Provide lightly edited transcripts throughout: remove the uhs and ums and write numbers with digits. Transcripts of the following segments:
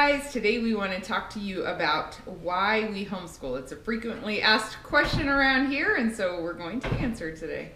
guys, today we want to talk to you about why we homeschool. It's a frequently asked question around here, and so we're going to answer today.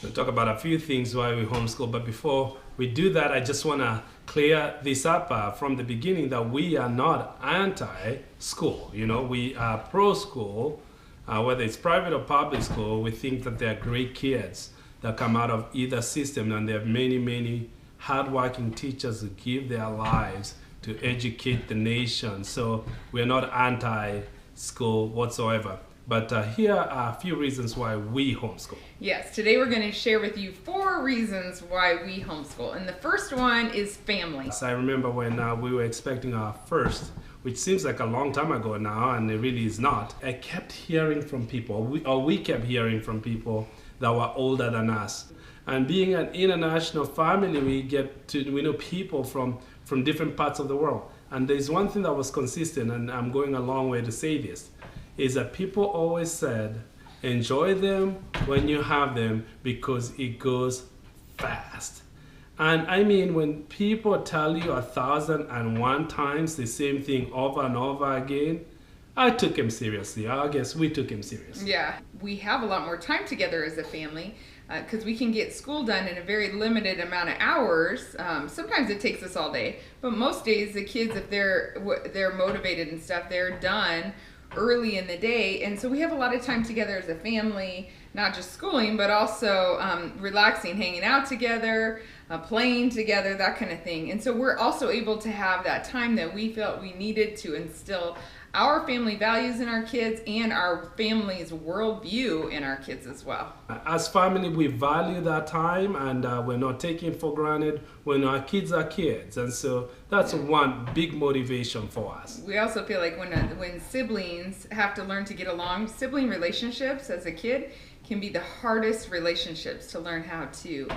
We'll talk about a few things why we homeschool, but before we do that, I just want to clear this up from the beginning that we are not anti-school. You know, we are pro-school, whether it's private or public school. We think that they're great kids that come out of either system, and there are many hardworking teachers who give their lives to educate the nation. So we're not anti-school whatsoever. But here are a few reasons why we homeschool. Yes, today we're going to share with you 4 reasons why we homeschool. And the first one is family. So I remember when we were expecting our first, which seems like a long time ago now, and it really is not. I kept hearing from people, we kept hearing from people that were older than us. And being an international family, we know people from different parts of the world. And there's one thing that was consistent, and I'm going a long way to say this, is that people always said, enjoy them when you have them because it goes fast. And I mean, when people tell you 1,001 times the same thing over and over again, I took him seriously. I guess we took him seriously. Yeah, we have a lot more time together as a family because we can get school done in a very limited amount of hours. Sometimes it takes us all day, but most days the kids, if they're motivated and stuff, they're done early in the day. And so we have a lot of time together as a family, not just schooling, but also relaxing, hanging out together, playing together, that kind of thing. And so we're also able to have that time that we felt we needed to instill our family values in our kids and our family's worldview in our kids as well. As family, we value that time, and we're not taking for granted when our kids are kids. And so that's one big motivation for us. We also feel like when siblings have to learn to get along, sibling relationships as a kid can be the hardest relationships to learn how to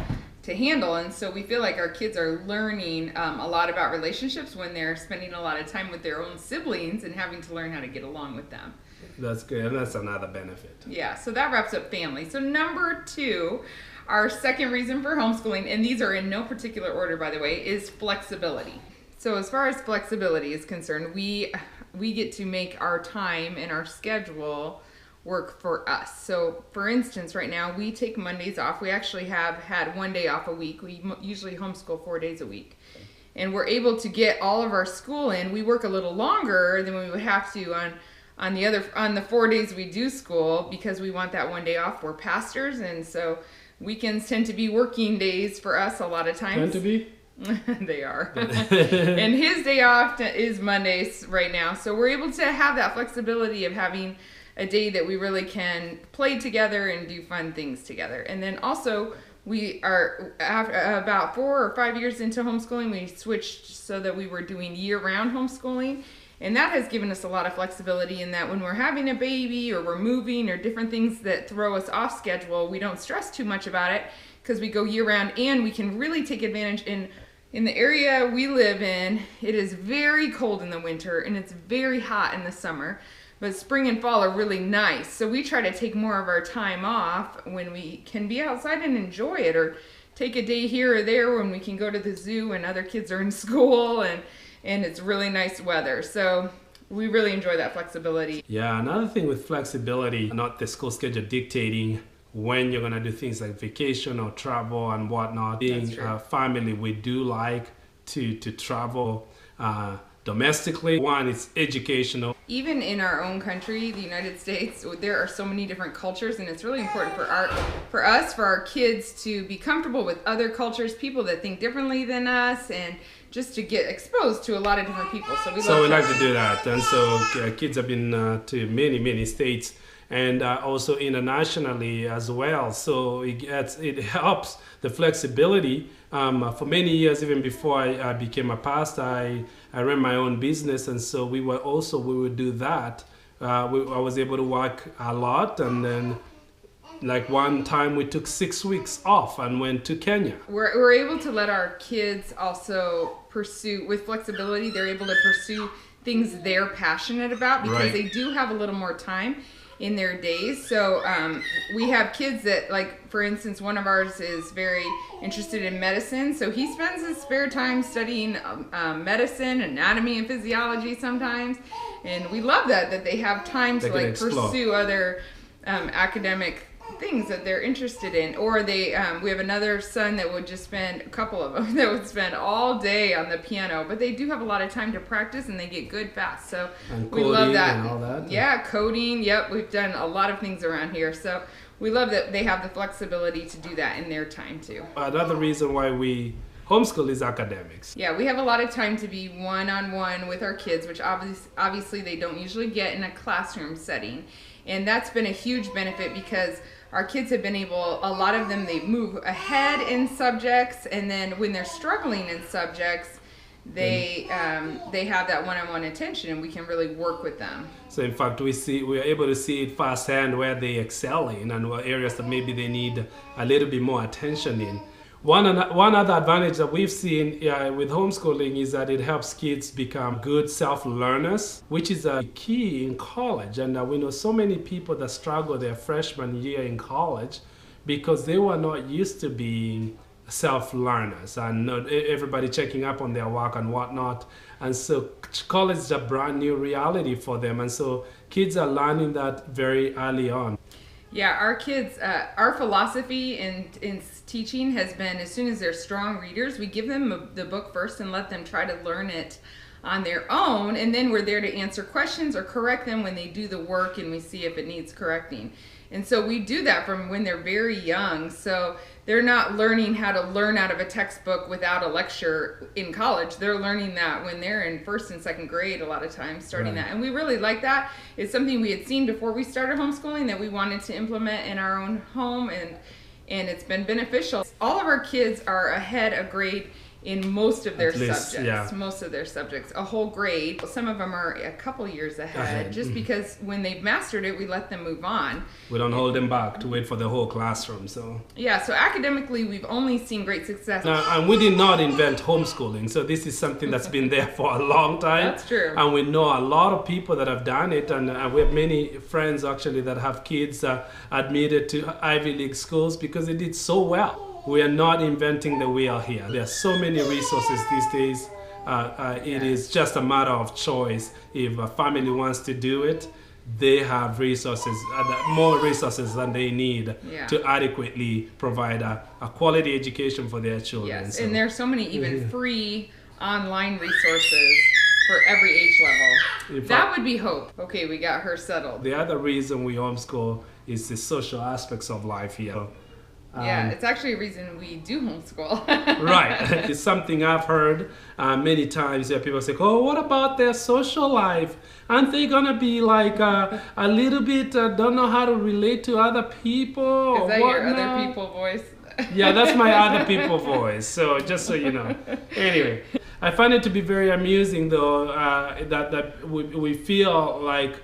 handle. And so we feel like our kids are learning a lot about relationships when they're spending a lot of time with their own siblings and having to learn how to get along with them. That's good, and that's another benefit. Yeah, so that wraps up family. So number 2, our second reason for homeschooling, and these are in no particular order, by the way, is flexibility. So as far as flexibility is concerned, we get to make our time and our schedule work for us. So for instance, right now we take Mondays off. We actually have had 1 day off a week. We usually homeschool 4 days a week. And we're able to get all of our school in. We work a little longer than we would have to on the 4 days we do school because we want that 1 day off. We're pastors, and so weekends tend to be working days for us a lot of times. Tend to be? They are. And his day off is Mondays right now. So we're able to have that flexibility of having a day that we really can play together and do fun things together. And then also we are, about 4 or 5 years into homeschooling, we switched so that we were doing year-round homeschooling. And that has given us a lot of flexibility in that when we're having a baby or we're moving or different things that throw us off schedule, we don't stress too much about it because we go year-round, and we can really take advantage in the area we live in. It is very cold in the winter and it's very hot in the summer. But spring and fall are really nice. So we try to take more of our time off when we can be outside and enjoy it, or take a day here or there when we can go to the zoo and other kids are in school and it's really nice weather. So we really enjoy that flexibility. Yeah, another thing with flexibility, not the school schedule dictating when you're going to do things like vacation or travel and whatnot. Being a family, we do like to travel domestically. One, it's educational. Even in our own country, the United States, there are so many different cultures, and it's really important for our kids to be comfortable with other cultures, people that think differently than us, and just to get exposed to a lot of different people. So we like to do that, and so kids have been to many states, and also internationally as well. So it helps the flexibility. For many years, even before I became a pastor, I ran my own business, and so we would do that. I was able to work a lot, and then like one time we took 6 weeks off and went to Kenya. We're able to let our kids also pursue, with flexibility, they're able to pursue things they're passionate about because they do have a little more time. in their days. So we have kids that, like, for instance, one of ours is very interested in medicine. So he spends his spare time studying medicine, anatomy, and physiology sometimes. And we love that they have time to like pursue other academic things that they're interested in. Or we have another son that would just spend, a couple of them that would spend all day on the piano, but they do have a lot of time to practice and they get good fast. So we love that. And all that. Yeah, coding. Yep, we've done a lot of things around here. So we love that they have the flexibility to do that in their time too. Another reason why we homeschool is academics. Yeah, we have a lot of time to be one-on-one with our kids, which obviously they don't usually get in a classroom setting. And that's been a huge benefit because our kids have been able, a lot of them, they move ahead in subjects, and then when they're struggling in subjects, they have that one-on-one attention, and we can really work with them. So in fact, we're able to see it firsthand where they excel in and what areas that maybe they need a little bit more attention in. One other advantage that we've seen with homeschooling is that it helps kids become good self-learners, which is a key in college. And we know so many people that struggle their freshman year in college because they were not used to being self-learners and not everybody checking up on their work and whatnot. And so college is a brand new reality for them. And so kids are learning that very early on. Yeah, our kids, our philosophy in teaching has been, as soon as they're strong readers, we give them the book first and let them try to learn it on their own, and then we're there to answer questions or correct them when they do the work and we see if it needs correcting. And so we do that from when they're very young. So they're not learning how to learn out of a textbook without a lecture in college. They're learning that when they're in first and second grade a lot of times, starting that. And we really like that. It's something we had seen before we started homeschooling that we wanted to implement in our own home, and it's been beneficial. All of our kids are ahead a grade in most of their subjects. Most of their subjects, a whole grade. Some of them are a couple years ahead, just because when they've mastered it, we let them move on. We don't hold them back to wait for the whole classroom. So academically, we've only seen great success. And we did not invent homeschooling, so this is something that's been there for a long time. That's true. And we know a lot of people that have done it, and we have many friends actually that have kids admitted to Ivy League schools because they did so well. We are not inventing the wheel here. There are so many resources these days. It is just a matter of choice. If a family wants to do it, they have resources, more resources than they need to adequately provide a quality education for their children. Yes, so. And there are so many even free online resources for every age level. That would be hope. Okay, we got her settled. The other reason we homeschool is the social aspects of life here. It's actually a reason we do homeschool. Right. It's something I've heard many times where people say, oh, what about their social life? Aren't they going to be like a little bit, don't know how to relate to other people? Is that your other people voice? Yeah, that's my other people voice. So just so you know. Anyway, I find it to be very amusing though that we feel like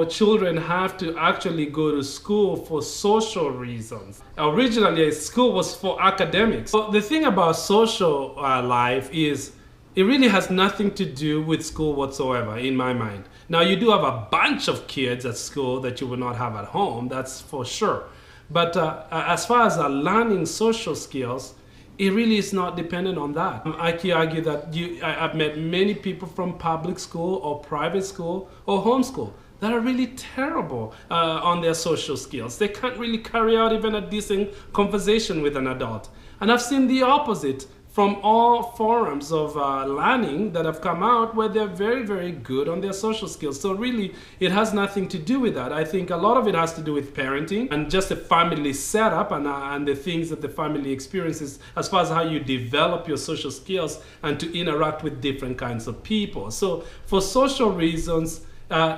children have to actually go to school for social reasons. Originally, school was for academics. So the thing about social life is it really has nothing to do with school whatsoever, in my mind. Now, you do have a bunch of kids at school that you will not have at home, that's for sure. But as far as learning social skills, it really is not dependent on that. I can argue that I've met many people from public school or private school or homeschool that are really terrible on their social skills. They can't really carry out even a decent conversation with an adult. And I've seen the opposite from all forums of learning that have come out where they're very, very good on their social skills. So really, it has nothing to do with that. I think a lot of it has to do with parenting and just the family setup and the things that the family experiences as far as how you develop your social skills and to interact with different kinds of people. So for social reasons,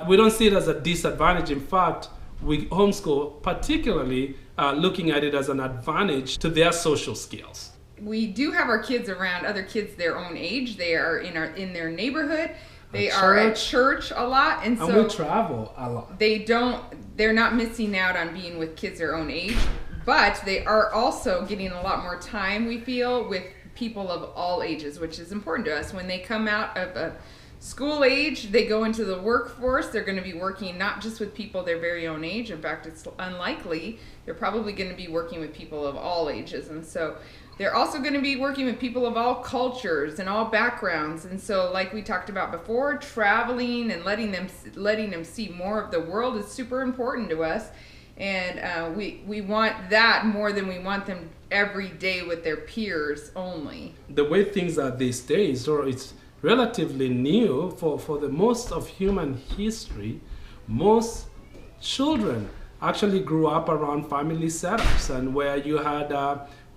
we don't see it as a disadvantage. In fact, we homeschool, particularly looking at it as an advantage to their social skills. We do have our kids around other kids their own age. They are in their neighborhood. They are at church a lot, and so we travel a lot. They're not missing out on being with kids their own age, but they are also getting a lot more time, we feel, with people of all ages, which is important to us. When they come out of school age, they go into the workforce. They're going to be working not just with people their very own age. In fact, it's unlikely. They're probably going to be working with people of all ages. And so they're also going to be working with people of all cultures and all backgrounds. And so, like we talked about before, traveling and letting them see more of the world is super important to us. And we want that more than we want them every day with their peers only. The way things are these days, or it's relatively new for the most of human history, most children actually grew up around family setups, and where you had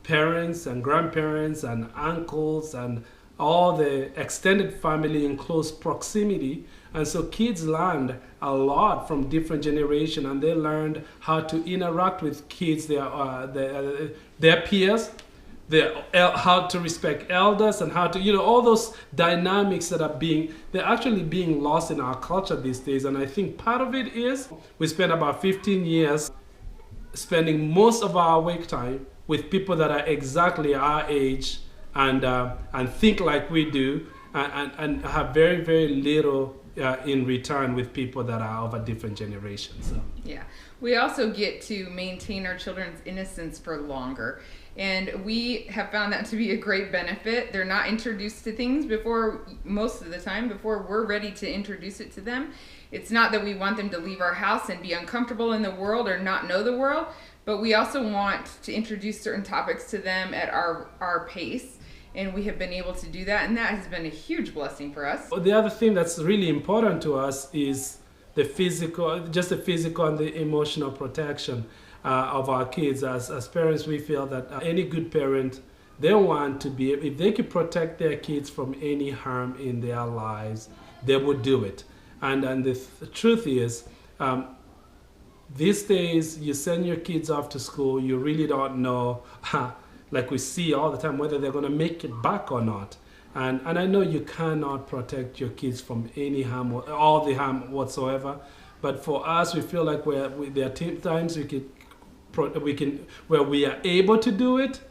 parents and grandparents and uncles and all the extended family in close proximity. And so kids learned a lot from different generations, and they learned how to interact with kids, their peers, how to respect elders, and how to, all those dynamics that they're actually being lost in our culture these days. And I think part of it is we spent about 15 years spending most of our wake time with people that are exactly our age and think like we do, and have very, very little in return with people that are of a different generation. So. Yeah. We also get to maintain our children's innocence for longer. And we have found that to be a great benefit. They're not introduced to things most of the time, before we're ready to introduce it to them. It's not that we want them to leave our house and be uncomfortable in the world or not know the world, but we also want to introduce certain topics to them at our pace. And we have been able to do that, and that has been a huge blessing for us. The other thing that's really important to us is the physical and the emotional protection of our kids. As parents, we feel that any good parent, they want to be, if they could protect their kids from any harm in their lives, they would do it. And the truth is, these days, you send your kids off to school, you really don't know, like we see all the time, whether they're going to make it back or not. And I know you cannot protect your kids from any harm, or all the harm whatsoever. But for us, we feel like there are times where we are able to do it,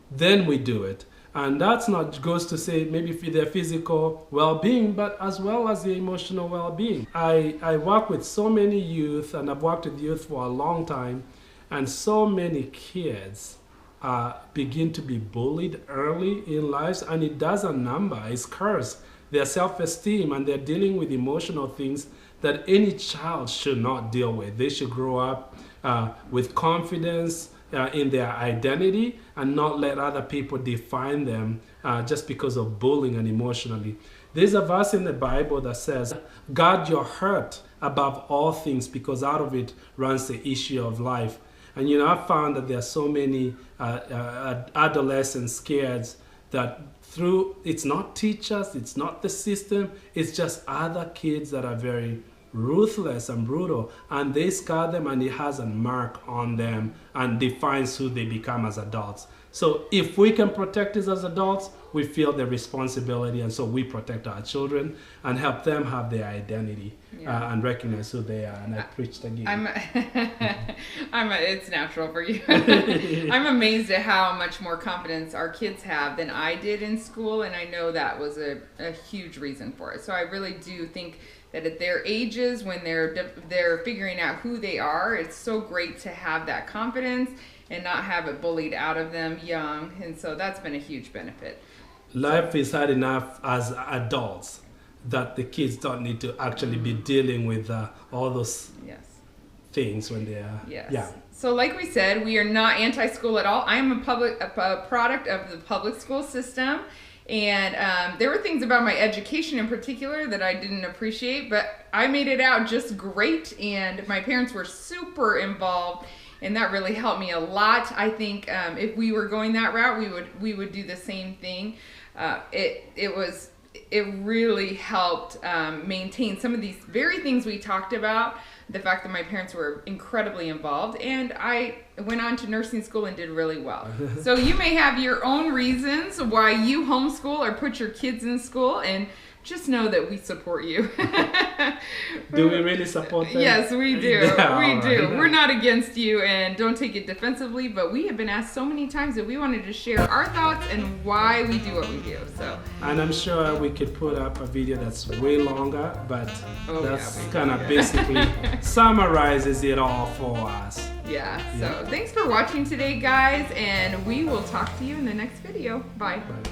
then we do it. And that's not goes to say maybe for their physical well-being, but as well as the emotional well-being. I work with so many youth, and I've worked with youth for a long time, and so many kids begin to be bullied early in lives, and it does a number. It scars their self-esteem, and they're dealing with emotional things that any child should not deal with. They should grow up with confidence in their identity and not let other people define them just because of bullying and emotionally. There's a verse in the Bible that says, guard your heart above all things, because out of it runs the issue of life. And I found that there are so many adolescents, kids, that it's not teachers, it's not the system, it's just other kids that are very ruthless and brutal, and they scar them, and it has a mark on them and defines who they become as adults. So if we can protect this as adults, we feel the responsibility, and so we protect our children and help them have their identity and recognize who they are. And I preached again. It's natural for you. I'm amazed at how much more confidence our kids have than I did in school, and I know that was a huge reason for it. So I really do think that at their ages, when they're figuring out who they are, it's so great to have that confidence and not have it bullied out of them young. And so that's been a huge benefit. Life is hard enough as adults that the kids don't need to actually be dealing with all those things when they are. Yes. Yeah. So like we said, we are not anti-school at all. I'm a product of the public school system. And there were things about my education in particular that I didn't appreciate, but I made it out just great, and my parents were super involved, and that really helped me a lot. I think if we were going that route, we would do the same thing. It really helped maintain some of these very things we talked about. The fact that my parents were incredibly involved, and I went on to nursing school and did really well. So you may have your own reasons why you homeschool or put your kids in school, and just know that we support you. Do we really support them? Yes, we do. Yeah, we do. right. We're not against you, and don't take it defensively, but we have been asked so many times that we wanted to share our thoughts and why we do what we do. So. And I'm sure we could put up a video that's way longer, but that's kind of yeah. basically summarizes it all for us. Yeah, so thanks for watching today, guys, and we will talk to you in the next video. Bye. Bye.